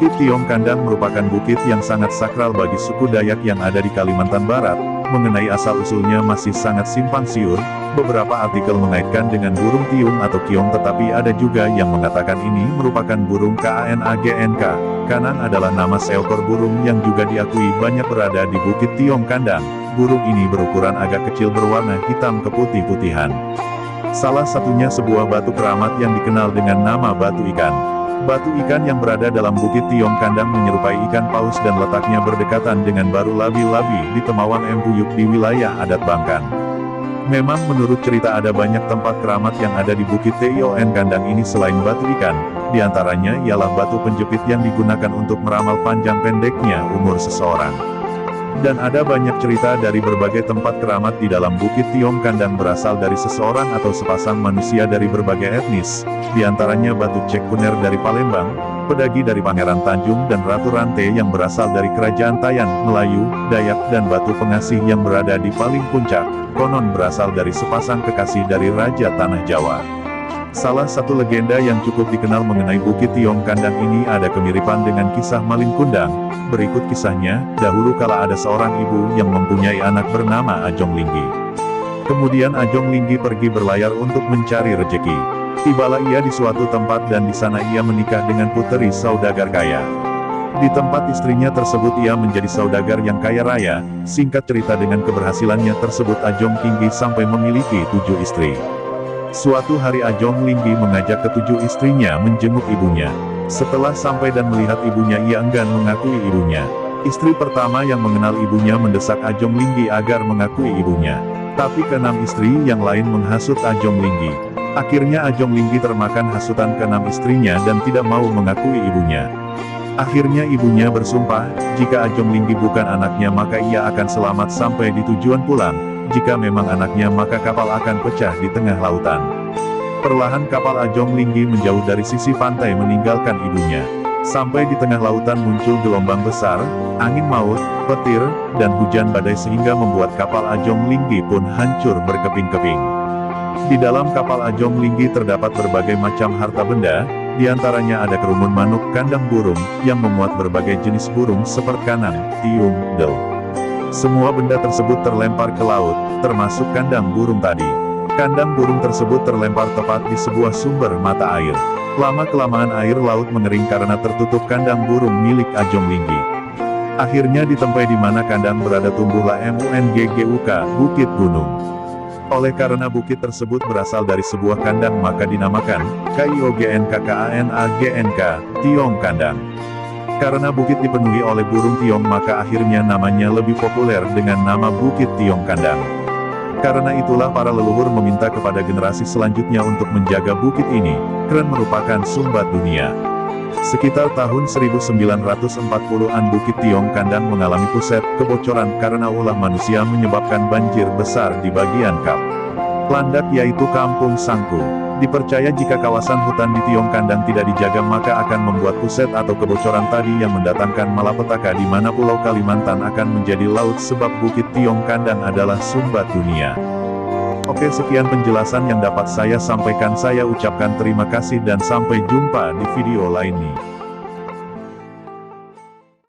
Bukit Tiong Kandang merupakan bukit yang sangat sakral bagi suku Dayak yang ada di Kalimantan Barat. Mengenai asal-usulnya masih sangat simpang siur, beberapa artikel mengaitkan dengan burung tiung atau kiong, tetapi ada juga yang mengatakan ini merupakan burung KANAGNK. Kanang adalah nama seekor burung yang juga diakui banyak berada di Bukit Tiong Kandang. Burung ini berukuran agak kecil berwarna hitam keputih-putihan. Salah satunya sebuah batu keramat yang dikenal dengan nama batu ikan. Batu ikan yang berada dalam Bukit Tiong Kandang menyerupai ikan paus dan letaknya berdekatan dengan Baru Labi-Labi di Temawang Empuyuk di wilayah adat Bangkan. Memang menurut cerita ada banyak tempat keramat yang ada di Bukit Tiong Kandang ini selain batu ikan, diantaranya ialah batu penjepit yang digunakan untuk meramal panjang pendeknya umur seseorang. Dan ada banyak cerita dari berbagai tempat keramat di dalam Bukit Tiong Kandang berasal dari seseorang atau sepasang manusia dari berbagai etnis, diantaranya Batu Cek Kunir dari Palembang, Pedagi dari Pangeran Tanjung dan Ratu Rante yang berasal dari Kerajaan Tayan, Melayu, Dayak dan Batu Pengasih yang berada di paling puncak, konon berasal dari sepasang kekasih dari Raja Tanah Jawa. Salah satu legenda yang cukup dikenal mengenai Bukit Tiong Kandang ini ada kemiripan dengan kisah Malin Kundang. Berikut kisahnya, dahulu kala ada seorang ibu yang mempunyai anak bernama Ajong Linggi. Kemudian Ajong Linggi pergi berlayar untuk mencari rejeki. Tibalah ia di suatu tempat dan di sana ia menikah dengan puteri saudagar kaya. Di tempat istrinya tersebut ia menjadi saudagar yang kaya raya. Singkat cerita dengan keberhasilannya tersebut Ajong Linggi sampai memiliki 7 istri. Suatu hari Ajong Linggi mengajak ketujuh istrinya menjenguk ibunya. Setelah sampai dan melihat ibunya ia enggan mengakui ibunya. Istri pertama yang mengenal ibunya mendesak Ajong Linggi agar mengakui ibunya. Tapi keenam istri yang lain menghasut Ajong Linggi. Akhirnya Ajong Linggi termakan hasutan keenam istrinya dan tidak mau mengakui ibunya. Akhirnya ibunya bersumpah, jika Ajong Linggi bukan anaknya maka ia akan selamat sampai di tujuan pulang. Jika memang anaknya maka kapal akan pecah di tengah lautan. Perlahan kapal Ajong Linggi menjauh dari sisi pantai meninggalkan ibunya. Sampai di tengah lautan muncul gelombang besar, angin maut, petir, dan hujan badai sehingga membuat kapal Ajong Linggi pun hancur berkeping-keping. Di dalam kapal Ajong Linggi terdapat berbagai macam harta benda, diantaranya ada kerumun manuk kandang burung, yang memuat berbagai jenis burung seperti kanang, tiung, del. Semua benda tersebut terlempar ke laut, termasuk kandang burung tadi. Kandang burung tersebut terlempar tepat di sebuah sumber mata air. Lama-kelamaan air laut mengering karena tertutup kandang burung milik Ajong Linggi. Akhirnya di tempat di mana kandang berada tumbuhlah MUNGGUK, Bukit Gunung. Oleh karena bukit tersebut berasal dari sebuah kandang maka dinamakan KIOGNKKANAGNK, Tiong Kandang. Karena bukit dipenuhi oleh burung tiong maka akhirnya namanya lebih populer dengan nama Bukit Tiong Kandang. Karena itulah para leluhur meminta kepada generasi selanjutnya untuk menjaga bukit ini, karena merupakan sumbat dunia. Sekitar tahun 1940-an Bukit Tiong Kandang mengalami pusat kebocoran karena ulah manusia menyebabkan banjir besar di bagian Kap Landak yaitu Kampung Sangku. Dipercaya jika kawasan hutan di Tiong Kandang tidak dijaga maka akan membuat pusat atau kebocoran tadi yang mendatangkan malapetaka di mana Pulau Kalimantan akan menjadi laut sebab Bukit Tiong Kandang adalah sumbat dunia. Oke, sekian penjelasan yang dapat saya sampaikan. Saya ucapkan terima kasih dan sampai jumpa di video lain nih.